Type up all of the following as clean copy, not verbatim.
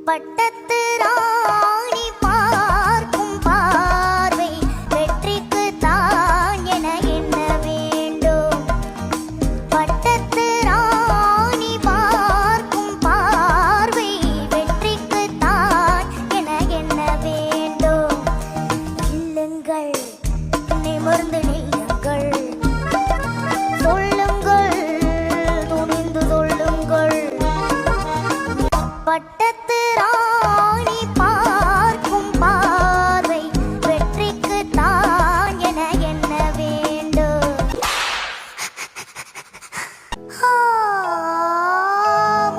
பட்டத்து ராணி பார்க்கும் பார்வை வெற்றிக்கு தான் என எண்ண வேண்டும். பட்டத்து ராணி பார்க்கும் பார்வை வெற்றிக்கு தான் என எண்ண வேண்டும். இல்லுங்கள் நிமிர்ந்து நெய்யுங்கள், சொல்லுங்கள் துணிந்து சொல்லுங்கள். பட்டத்து ராணி பார்க்கும் பார்வை வெற்றிக்கு தான் என எண்ண வேண்டும்.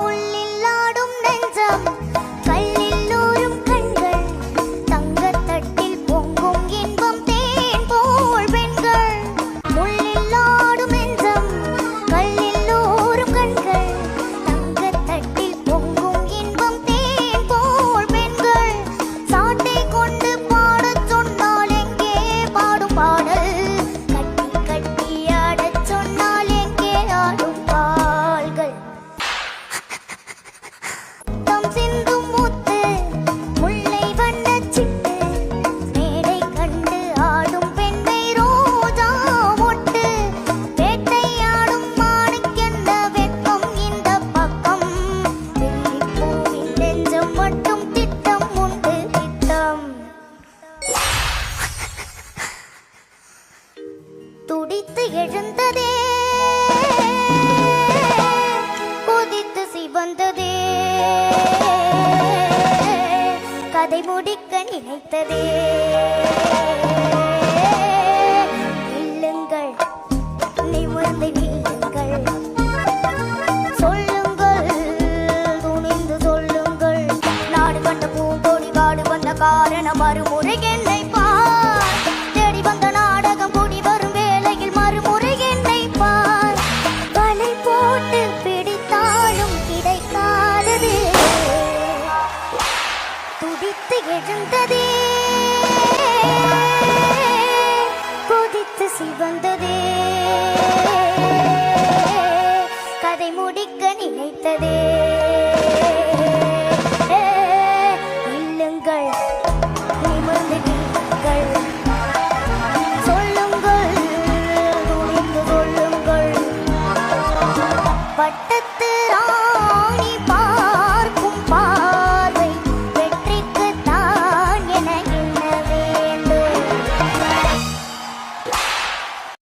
முள்ளில் ஆடும் நெஞ்சம், கல்லில் ஊறும் கண்கள், தங்கத்தட்டில் பொங்கும் இன்பம் தேன் போல் பெண்கள். முள்ளில் ஆடும் நெஞ்சம், கல்லில் ஊறும் கண்கள், தங்கத்தட்டில் பொங்கும் இன்பம் தேன் போல் பெண்கள். சாட்டை கொண்டு பாடச் சொன்னால் எங்கே பாடும் பாடல், கட்டி கட்டி ஆடச் சொன்னால் எங்கே ஆடும் கால்கள். தம் சிந்தும் முத்து முல்லை வண்ணச் சிட்டு, மேடை கண்டு ஆடும் பெண்ணை ரோஜா மொட்டு. வேட்டையாடும் மானுக்கென்ன வெட்கம் இந்த பக்கம், வெள்ளிப்பூவின் நெஞ்சம் மட்டும் திட்டம் உண்டு திட்டம். துடித்து எழுந்ததே, கொதித்து சிவந்ததே, கதை முடிக்க நினைத்ததே. இல்லுங்கள் நிமிர்ந்து நீளுங்கள், சொல்லுங்கள் துணிந்து சொல்லுங்கள். நாடு கண்ட பூங்கொடி வாடு வந்த காரணம் மறுமுறை என்ன